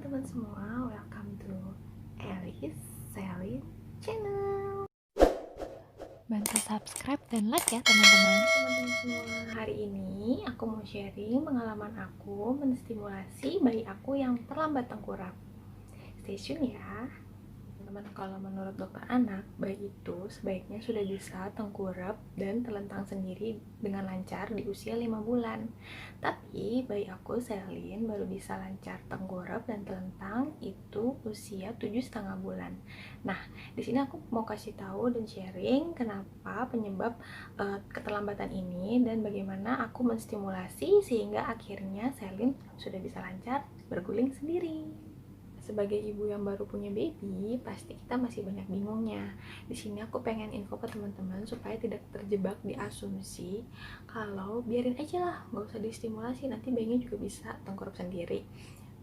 teman-teman semua, welcome to Alice Selin Channel. Bantu subscribe dan like ya teman-teman. Teman-teman semua, hari ini aku mau sharing pengalaman aku menstimulasi bayi aku yang terlambat tengkurap. Stay tune ya. Teman-teman, kalau menurut dokter anak, bayi itu sebaiknya sudah bisa tengkurap dan telentang sendiri dengan lancar di usia 5 bulan. Tapi bayi aku Selin baru bisa lancar tengkurap dan telentang itu usia 7,5 bulan. Nah, di sini aku mau kasih tahu dan sharing kenapa penyebab keterlambatan ini dan bagaimana aku menstimulasi sehingga akhirnya Selin sudah bisa lancar berguling sendiri. Sebagai ibu yang baru punya baby, pasti kita masih banyak bingungnya. Di sini aku pengen info ke teman-teman supaya tidak terjebak di asumsi kalau biarin aja lah, nggak usah distimulasi, nanti bayinya juga bisa tengkurap sendiri.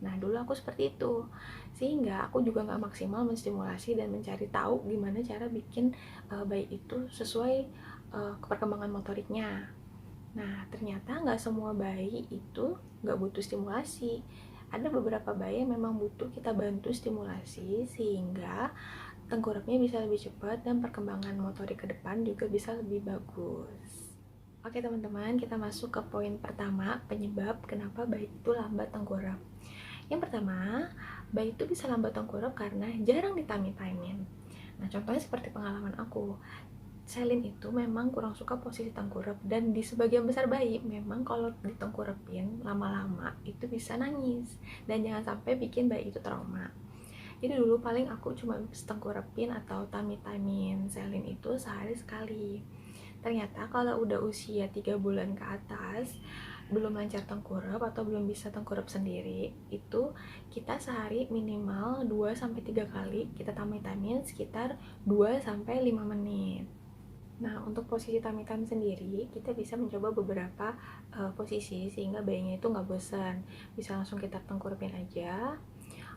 Nah, dulu aku seperti itu, sehingga aku juga nggak maksimal menstimulasi dan mencari tahu gimana cara bikin bayi itu sesuai perkembangan motoriknya. Nah, ternyata nggak semua bayi itu nggak butuh stimulasi. Ada beberapa bayi yang memang butuh kita bantu stimulasi sehingga tengkurapnya bisa lebih cepat dan perkembangan motorik ke depan juga bisa lebih bagus. Oke teman-teman, kita masuk ke poin pertama, penyebab kenapa bayi itu lambat tengkurap. Yang pertama, bayi itu bisa lambat tengkurap karena jarang ditamit-tamin. Nah, contohnya seperti pengalaman aku. Selin itu memang kurang suka posisi tengkurap, dan di sebagian besar bayi memang kalau ditengkurapin lama-lama itu bisa nangis, dan jangan sampai bikin bayi itu trauma. Jadi dulu paling aku cuma tengkurapin atau tamit-tamin Selin itu sehari sekali. Ternyata kalau udah usia 3 bulan ke atas, belum lancar tengkurap atau belum bisa tengkurap sendiri, itu kita sehari minimal 2-3 kali kita tamit-tamin sekitar 2-5 menit. Nah, untuk posisi tummy time sendiri, kita bisa mencoba beberapa posisi sehingga bayinya itu nggak bosan. Bisa langsung kita tengkurapin aja,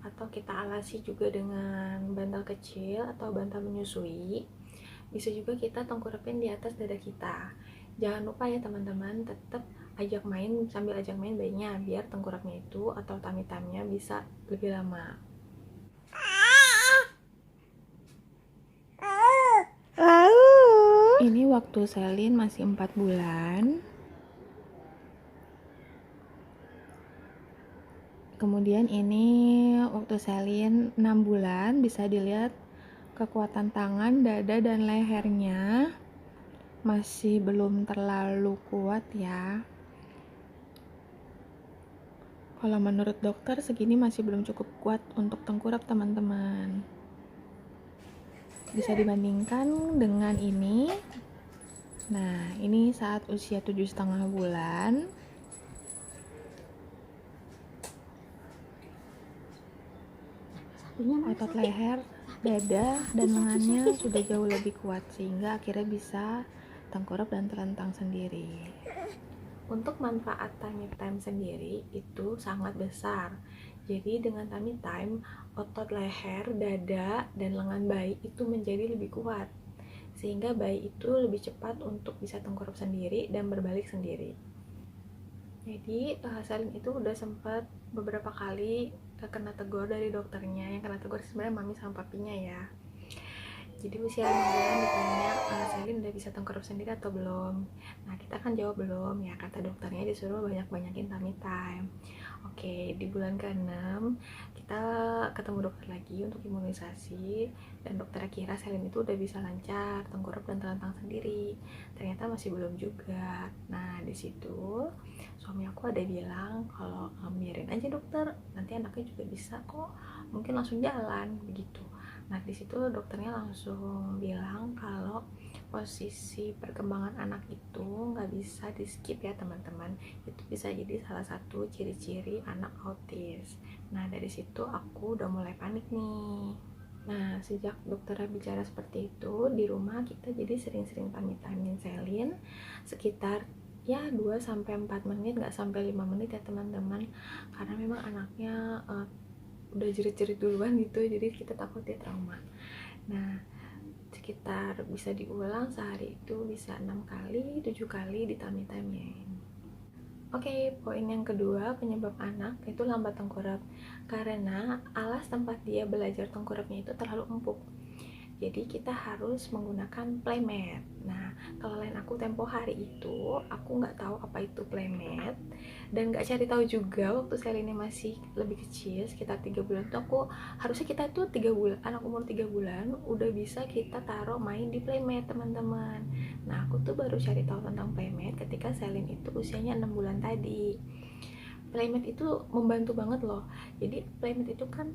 atau kita alasi juga dengan bantal kecil atau bantal menyusui. Bisa juga kita tengkurapin di atas dada kita. Jangan lupa ya teman-teman, tetap sambil ajak main bayinya biar tengkurapnya itu atau tummy time-nya bisa lebih lama. Ini waktu Selin masih 4 bulan. Kemudian ini waktu Selin 6 bulan. Bisa dilihat kekuatan tangan, dada, dan lehernya masih belum terlalu kuat ya. Kalau menurut dokter segini masih belum cukup kuat untuk tengkurap teman-teman. Bisa dibandingkan dengan ini. Nah, ini saat usia 7,5 bulan. Otot leher, dada, dan lengannya sudah jauh lebih kuat sehingga akhirnya bisa tengkurap dan telentang sendiri. Untuk manfaat tummy time sendiri itu sangat besar. Jadi dengan tummy time, otot leher, dada, dan lengan bayi itu menjadi lebih kuat, sehingga bayi itu lebih cepat untuk bisa tengkurap sendiri dan berbalik sendiri. Jadi Selin itu udah sempat beberapa kali kena tegur dari dokternya. Yang kena tegur sebenarnya mami sama papinya ya. Jadi usia 5 bulan ditanya, Selin udah bisa tengkurap sendiri atau belum? Nah, kita kan jawab belum ya, kata dokternya disuruh banyak-banyakin tummy time. Oke, di bulan ke-6 kita ketemu dokter lagi untuk imunisasi, dan dokter kira Selin itu udah bisa lancar tengkurap dan telentang sendiri. Ternyata masih belum juga. Nah, di situ suami aku ada bilang kalau biarin aja dokter, nanti anaknya juga bisa kok, mungkin langsung jalan begitu. Nah, di situ dokternya langsung bilang kalau posisi perkembangan anak itu nggak bisa di skip ya teman-teman. Itu bisa jadi salah satu ciri-ciri anak autis. Nah, dari situ aku udah mulai panik nih. Nah, sejak dokter bicara seperti itu, di rumah kita jadi sering-sering tamit-tamin Selin sekitar ya 2-4 menit, nggak sampai 5 menit ya teman-teman, karena memang anaknya udah jerit-jerit duluan gitu, jadi kita takut dia trauma. Nah, sekitar bisa diulang sehari itu bisa 6 kali 7 kali ditamit-tamin. Oke, poin yang kedua penyebab anak itu lambat tengkurap karena alas tempat dia belajar tengkurapnya itu terlalu empuk. Jadi kita harus menggunakan playmat. Nah, kalau lain aku tempo hari itu aku nggak tahu apa itu playmat dan nggak cari tahu juga waktu Selini masih lebih kecil sekitar 3 bulan tuh aku harusnya kita tuh 3 bulan anak umur 3 bulan udah bisa kita taruh main di playmat teman-teman. Nah, aku tuh baru cari tahu tentang playmat ketika Selin itu usianya 6 bulan tadi. Playmat itu membantu banget loh. Jadi playmat itu kan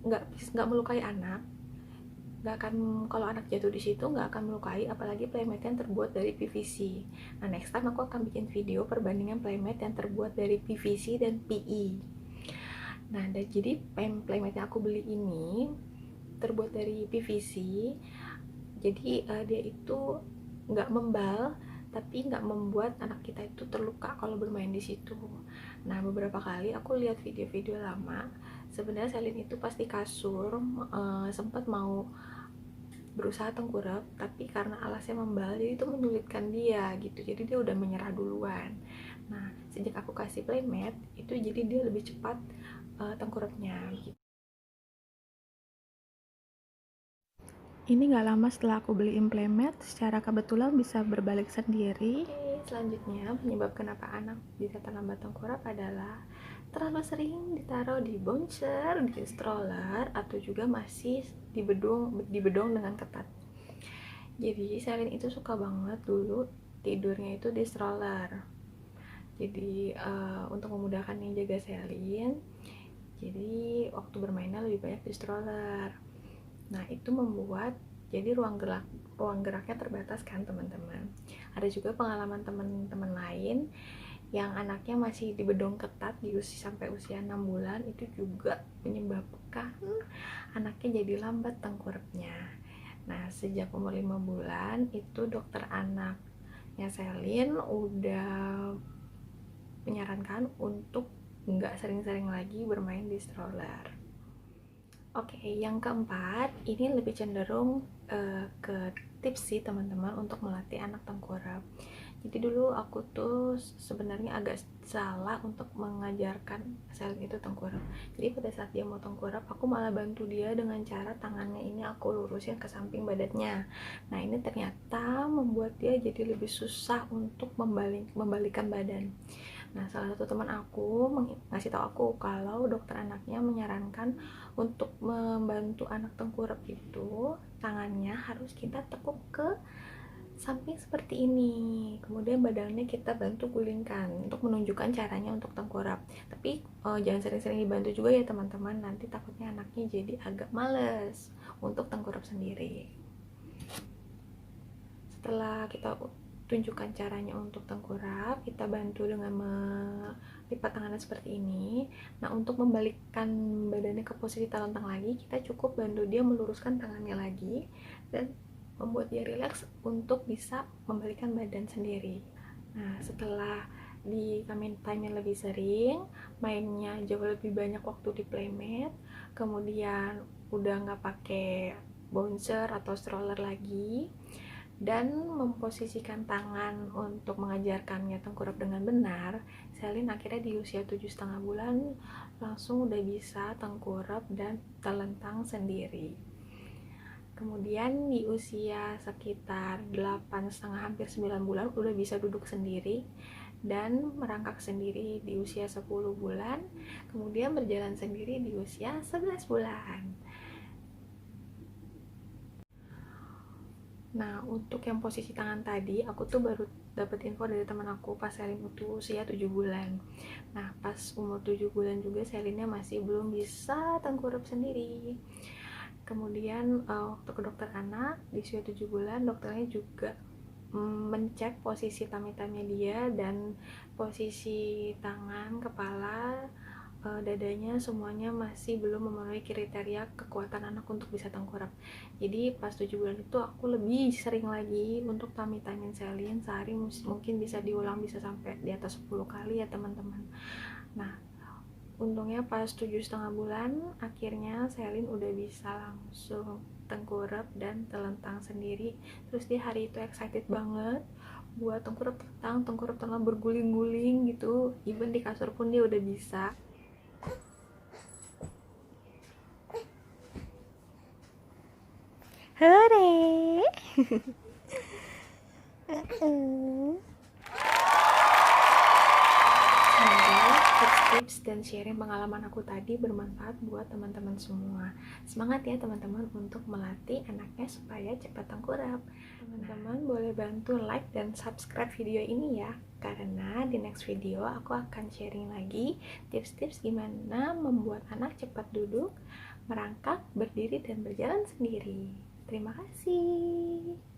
nggak melukai anak, nggak akan, kalau anak jatuh di situ nggak akan melukai, apalagi playmat yang terbuat dari PVC. Nah, next time aku akan bikin video perbandingan playmat yang terbuat dari PVC dan PE. Nah, jadi playmat yang aku beli ini terbuat dari PVC, jadi dia itu nggak membal tapi nggak membuat anak kita itu terluka kalau bermain di situ. Nah, beberapa kali aku lihat video-video lama, sebenarnya Selin itu pasti kasur sempat mau berusaha tengkurap tapi karena alasnya membal jadi itu menyulitkan dia gitu, jadi dia udah menyerah duluan. Nah, sejak aku kasih playmat itu jadi dia lebih cepat tengkurapnya gitu. Ini nggak lama setelah aku beli implement, secara kebetulan bisa berbalik sendiri. Oke, selanjutnya penyebab kenapa anak bisa terlambat tengkurap adalah terlalu sering ditaruh di bouncer, di stroller, atau juga masih dibedong dengan ketat. Jadi Selin itu suka banget dulu tidurnya itu di stroller. Jadi untuk memudahkan yang jaga Selin, jadi waktu bermainnya lebih banyak di stroller. Nah, itu membuat jadi ruang geraknya terbatas kan teman-teman. Ada juga pengalaman teman-teman lain yang anaknya masih dibedong ketat di usia sampai usia 6 bulan, itu juga menyebabkan anaknya jadi lambat tengkurapnya. Nah, sejak umur 5 bulan itu dokter anaknya Selin udah menyarankan untuk nggak sering-sering lagi bermain di stroller. Oke, yang keempat, ini lebih cenderung ke tips sih teman-teman untuk melatih anak tengkurap. Jadi dulu aku tuh sebenarnya agak salah untuk mengajarkan Selin itu tengkurap. Jadi pada saat dia mau tengkurap, aku malah bantu dia dengan cara tangannya ini aku lurusin ke samping badannya. Nah, ini ternyata membuat dia jadi lebih susah untuk membalikan badan. Nah, salah satu teman aku ngasih tahu aku kalau dokter anaknya menyarankan untuk membantu anak tengkurap itu tangannya harus kita tekuk ke samping seperti ini, kemudian badannya kita bantu gulingkan untuk menunjukkan caranya untuk tengkurap. Tapi jangan sering-sering dibantu juga ya teman-teman, nanti takutnya anaknya jadi agak males untuk tengkurap sendiri. Setelah kita tunjukkan caranya untuk tengkurap, kita bantu dengan melipat tangannya seperti ini. Nah, untuk membalikkan badannya ke posisi telentang lagi, kita cukup bantu dia meluruskan tangannya lagi dan membuat dia rileks untuk bisa membalikkan badan sendiri. Nah, setelah di time lebih sering, mainnya jauh lebih banyak waktu di playmat, kemudian udah nggak pakai bouncer atau stroller lagi, dan memposisikan tangan untuk mengajarkannya tengkurap dengan benar, Selin akhirnya di usia 7,5 bulan langsung udah bisa tengkurap dan telentang sendiri. Kemudian di usia sekitar 8,5 hampir 9 bulan udah bisa duduk sendiri dan merangkak sendiri di usia 10 bulan, kemudian berjalan sendiri di usia 11 bulan. Nah, untuk yang posisi tangan tadi, aku tuh baru dapat info dari teman aku pas Selin itu usia 7 bulan. Nah, pas umur 7 bulan juga Selinnya masih belum bisa tengkurap sendiri. Kemudian waktu ke dokter anak di usia 7 bulan, dokternya juga mencek posisi tummy-nya dia dan posisi tangan, kepala, dadanya semuanya masih belum memenuhi kriteria kekuatan anak untuk bisa tengkurap. Jadi pas 7 bulan itu aku lebih sering lagi untuk tummy-in Selin, sehari mungkin bisa diulang bisa sampai di atas 10 kali ya teman-teman. Nah, untungnya pas 7,5 bulan akhirnya Selin udah bisa langsung tengkurap dan telentang sendiri. Terus dia hari itu excited banget buat tengkurap tetang berguling-guling gitu, even di kasur pun dia udah bisa. Hore. Semoga tips-tips dan sharing pengalaman aku tadi bermanfaat buat teman-teman semua. Semangat ya teman-teman untuk melatih anaknya supaya cepat tengkurap. Teman-teman boleh bantu like dan subscribe video ini ya, karena di next video aku akan sharing lagi tips-tips gimana membuat anak cepat duduk, merangkak, berdiri, dan berjalan sendiri. Terima kasih.